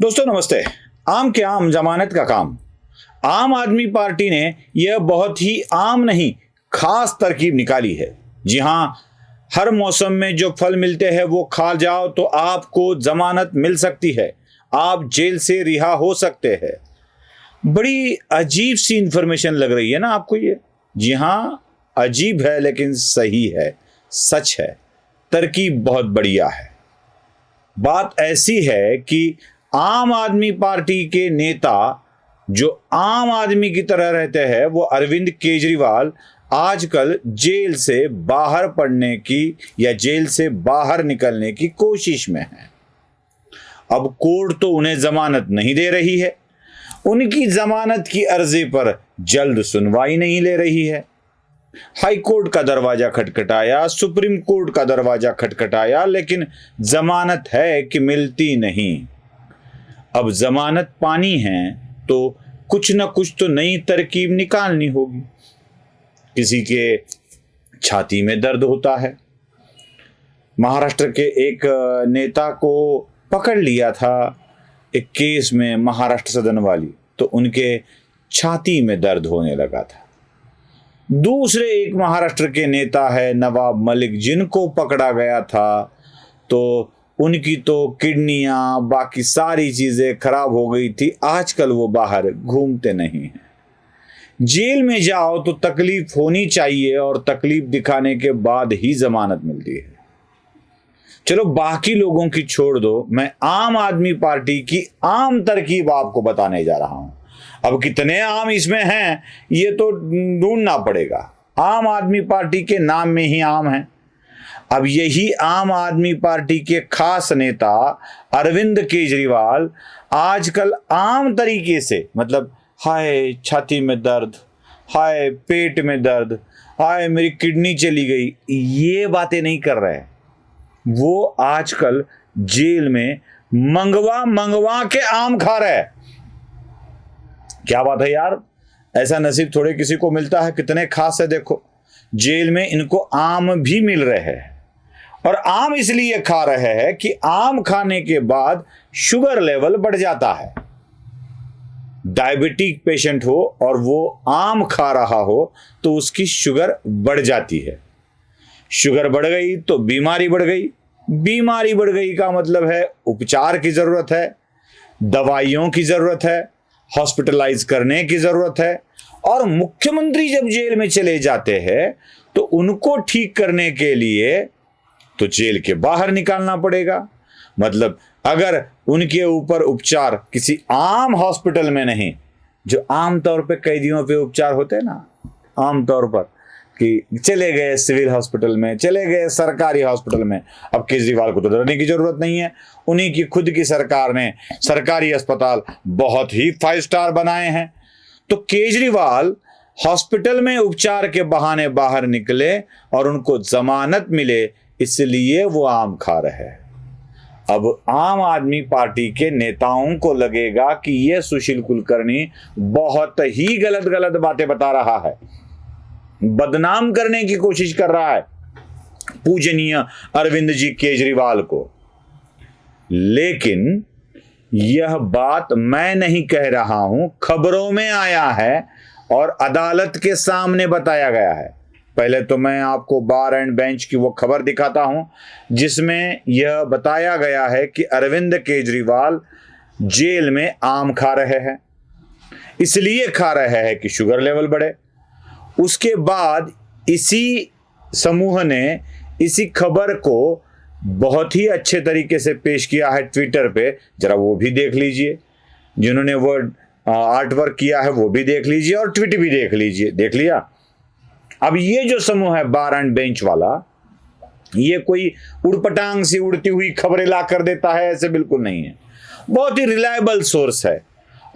दोस्तों नमस्ते। आम के आम जमानत का काम। आम आदमी पार्टी ने यह बहुत ही आम नहीं खास तरकीब निकाली है। जी हां, हर मौसम में जो फल मिलते हैं वो खा जाओ तो आपको जमानत मिल सकती है, आप जेल से रिहा हो सकते हैं। बड़ी अजीब सी इंफॉर्मेशन लग रही है ना आपको ये? जी हां, अजीब है लेकिन सही है, सच है। तरकीब बहुत बढ़िया है। बात ऐसी है कि आम आदमी पार्टी के नेता जो आम आदमी की तरह रहते हैं, वो अरविंद केजरीवाल आजकल जेल से बाहर पड़ने की या जेल से बाहर निकलने की कोशिश में है। अब कोर्ट तो उन्हें जमानत नहीं दे रही है, उनकी जमानत की अर्जी पर जल्द सुनवाई नहीं ले रही है। हाई कोर्ट का दरवाजा खटखटाया, सुप्रीम कोर्ट का दरवाजा खटखटाया, लेकिन जमानत है कि मिलती नहीं। अब जमानत पानी है तो कुछ ना कुछ तो नई तरकीब निकालनी होगी। किसी के छाती में दर्द होता है। महाराष्ट्र के एक नेता को पकड़ लिया था एक केस में महाराष्ट्र सदन वाली, तो उनके छाती में दर्द होने लगा था। दूसरे एक महाराष्ट्र के नेता है नवाब मलिक, जिनको पकड़ा गया था तो उनकी तो किडनियां बाकी सारी चीजें खराब हो गई थी। आजकल वो बाहर घूमते नहीं हैं। जेल में जाओ तो तकलीफ होनी चाहिए और तकलीफ दिखाने के बाद ही जमानत मिलती है। चलो बाकी लोगों की छोड़ दो, मैं आम आदमी पार्टी की आम तरकीब आपको बताने जा रहा हूं। अब कितने आम इसमें हैं ये तो ढूंढना पड़ेगा। आम आदमी पार्टी के नाम में ही आम है। अब यही आम आदमी पार्टी के खास नेता अरविंद केजरीवाल आजकल आम तरीके से, मतलब हाय छाती में दर्द, हाय पेट में दर्द, हाय मेरी किडनी चली गई, ये बातें नहीं कर रहे। वो आजकल जेल में मंगवा मंगवा के आम खा रहे। क्या बात है यार, ऐसा नसीब थोड़े किसी को मिलता है। कितने खास है देखो, जेल में इनको आम भी मिल रहे हैं। और आम इसलिए खा रहे हैं कि आम खाने के बाद शुगर लेवल बढ़ जाता है। डायबिटिक पेशेंट हो और वो आम खा रहा हो तो उसकी शुगर बढ़ जाती है। शुगर बढ़ गई तो बीमारी बढ़ गई। बीमारी बढ़ गई का मतलब है उपचार की जरूरत है, दवाइयों की जरूरत है, हॉस्पिटलाइज करने की जरूरत है। और मुख्यमंत्री जब जेल में चले जाते हैं तो उनको ठीक करने के लिए तो जेल के बाहर निकालना पड़ेगा। मतलब अगर उनके ऊपर उपचार किसी आम हॉस्पिटल में नहीं, जो आम तौर पे कैदियों पे उपचार होते हैं ना, आम तौर पर कि चले गए सिविल हॉस्पिटल में, चले गए सरकारी हॉस्पिटल में। अब केजरीवाल को तो डरने की जरूरत नहीं है, उन्हीं की खुद की सरकार ने सरकारी अस्पताल बहुत ही 5 स्टार बनाए हैं। तो केजरीवाल हॉस्पिटल में उपचार के बहाने बाहर निकले और उनको जमानत मिले, इसलिए वो आम खा रहे हैं। अब आम आदमी पार्टी के नेताओं को लगेगा कि यह सुशील कुलकर्णी बहुत ही गलत गलत बातें बता रहा है, बदनाम करने की कोशिश कर रहा है पूजनीय अरविंद जी केजरीवाल को। लेकिन यह बात मैं नहीं कह रहा हूं, खबरों में आया है और अदालत के सामने बताया गया है। पहले तो मैं आपको बार एंड बेंच की वो खबर दिखाता हूं जिसमें यह बताया गया है कि अरविंद केजरीवाल जेल में आम खा रहे हैं। इसलिए खा रहे हैं कि शुगर लेवल बढ़े। उसके बाद इसी समूह ने इसी खबर को बहुत ही अच्छे तरीके से पेश किया है ट्विटर पे, जरा वो भी देख लीजिए। जिन्होंने वो आर्ट वर्क किया है वो भी देख लीजिए और ट्वीट भी देख लीजिए। देख लिया? अब ये जो समूह है बार एंड बेंच वाला, ये कोई उड़पटांग सी उड़ती हुई खबरें ला कर देता है, ऐसे बिल्कुल नहीं है। बहुत ही रिलायबल सोर्स है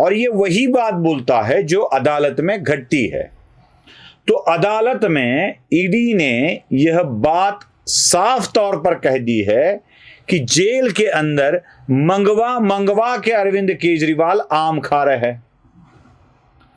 और ये वही बात बोलता है जो अदालत में घटती है। तो अदालत में ईडी ने यह बात साफ तौर पर कह दी है कि जेल के अंदर मंगवा मंगवा के अरविंद केजरीवाल आम खा रहे हैं।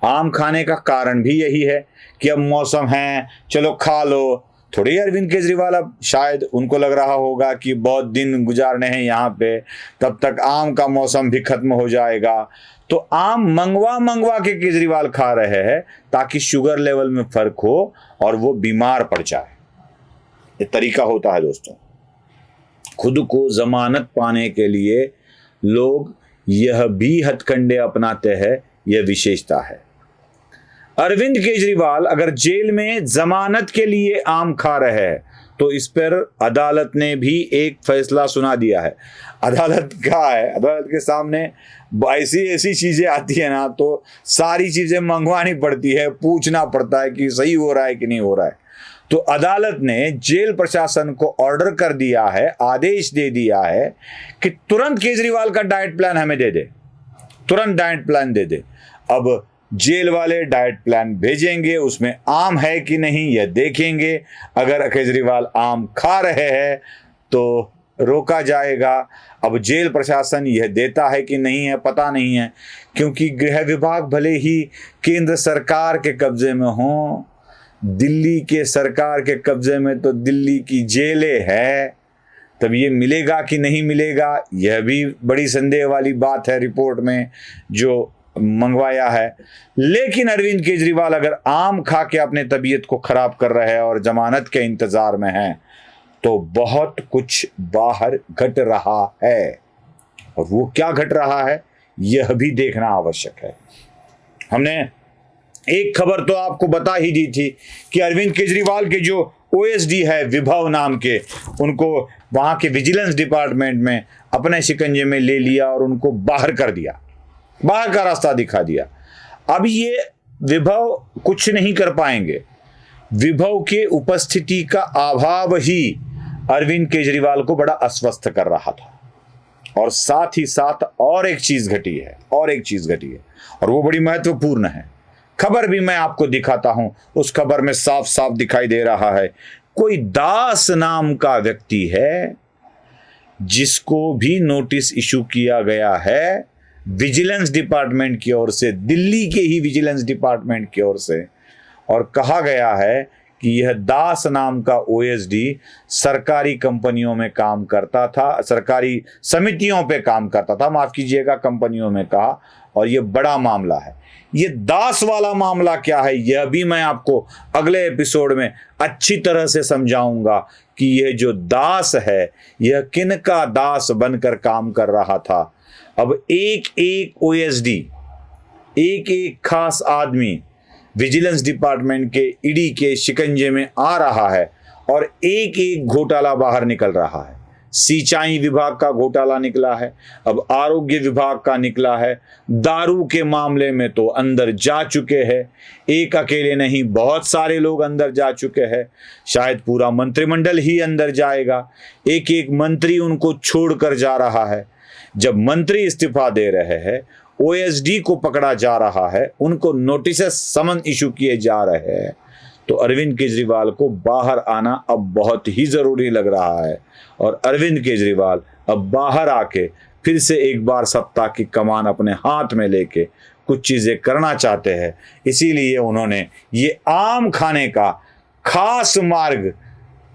आम खाने का कारण भी यही है कि अब मौसम है, चलो खा लो, थोड़ी अरविंद केजरीवाल, अब शायद उनको लग रहा होगा कि बहुत दिन गुजारने हैं यहाँ पे, तब तक आम का मौसम भी खत्म हो जाएगा, तो आम मंगवा के केजरीवाल खा रहे हैं ताकि शुगर लेवल में फर्क हो और वो बीमार पड़ जाए। ये तरीका होता है दोस्तों। खुद को जमानत पाने के लिए लोग यह भी हथकंडे अपनाते हैं, यह विशेषता है। अरविंद केजरीवाल अगर जेल में जमानत के लिए आम खा रहे हैं तो इस पर अदालत ने भी एक फैसला सुना दिया है। अदालत क्या है, अदालत के सामने ऐसी चीजें आती है ना, तो सारी चीजें मंगवानी पड़ती है, पूछना पड़ता है कि सही हो रहा है कि नहीं हो रहा है। तो अदालत ने जेल प्रशासन को ऑर्डर कर दिया है, आदेश दे दिया है कि तुरंत केजरीवाल का डाइट प्लान हमें दे दे, तुरंत डाइट प्लान दे दे। अब जेल वाले डाइट प्लान भेजेंगे, उसमें आम है कि नहीं यह देखेंगे। अगर केजरीवाल आम खा रहे हैं तो रोका जाएगा। अब जेल प्रशासन यह देता है कि नहीं है पता नहीं है, क्योंकि गृह विभाग भले ही केंद्र सरकार के कब्जे में हो, दिल्ली के सरकार के कब्जे में तो दिल्ली की जेलें है, तब ये मिलेगा कि नहीं मिलेगा यह भी बड़ी संदेह वाली बात है रिपोर्ट में जो मंगवाया है। लेकिन अरविंद केजरीवाल अगर आम खा के अपने तबीयत को खराब कर रहे हैं और जमानत के इंतजार में हैं तो बहुत कुछ बाहर घट रहा है, और वो क्या घट रहा है यह भी देखना आवश्यक है। हमने एक खबर तो आपको बता ही दी थी कि अरविंद केजरीवाल के जो ओएसडी है विभव नाम के, उनको वहां के विजिलेंस डिपार्टमेंट में अपने शिकंजे में ले लिया और उनको बाहर कर दिया, बाहर का रास्ता दिखा दिया। अब ये विभव कुछ नहीं कर पाएंगे। विभव के उपस्थिति का अभाव ही अरविंद केजरीवाल को बड़ा अस्वस्थ कर रहा था। और साथ ही साथ और एक चीज घटी है, और वो बड़ी महत्वपूर्ण है। खबर भी मैं आपको दिखाता हूं। उस खबर में साफ साफ दिखाई दे रहा है कोई दास नाम का व्यक्ति है जिसको भी नोटिस इशू किया गया है विजिलेंस डिपार्टमेंट की ओर से, दिल्ली के ही विजिलेंस डिपार्टमेंट की ओर से, और कहा गया है कि यह दास नाम का ओएसडी सरकारी कंपनियों में काम करता था, सरकारी समितियों पे काम करता था, माफ कीजिएगा कंपनियों में कहा, और यह बड़ा मामला है। ये दास वाला मामला क्या है यह भी मैं आपको अगले एपिसोड में अच्छी तरह से समझाऊंगा कि यह जो दास है यह किनका दास बनकर काम कर रहा था। अब एक एक ओएसडी, एक एक खास आदमी विजिलेंस डिपार्टमेंट के ईडी के शिकंजे में आ रहा है और एक एक घोटाला बाहर निकल रहा है। सिंचाई विभाग का घोटाला निकला है, अब आरोग्य विभाग का निकला है, दारू के मामले में तो अंदर जा चुके हैं, एक अकेले नहीं बहुत सारे लोग अंदर जा चुके हैं, शायद पूरा मंत्रिमंडल ही अंदर जाएगा, एक एक मंत्री उनको छोड़कर जा रहा है। जब मंत्री इस्तीफा दे रहे हैं, ओएसडी को पकड़ा जा रहा है, उनको नोटिस समन इशू किए जा रहे हैं, तो अरविंद केजरीवाल को बाहर आना अब बहुत ही जरूरी लग रहा है। और अरविंद केजरीवाल अब बाहर आके फिर से एक बार सत्ता की कमान अपने हाथ में लेके कुछ चीजें करना चाहते हैं। इसीलिए उन्होंने ये आम खाने का खास मार्ग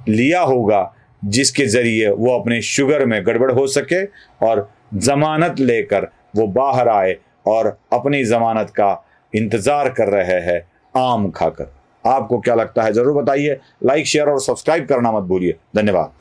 लिया होगा जिसके जरिए वो अपने शुगर में गड़बड़ हो सके और जमानत लेकर वो बाहर आए और अपनी जमानत का इंतजार कर रहे हैं आम खाकर। आपको क्या लगता है जरूर बताइए। लाइक, शेयर और सब्सक्राइब करना मत भूलिए। धन्यवाद।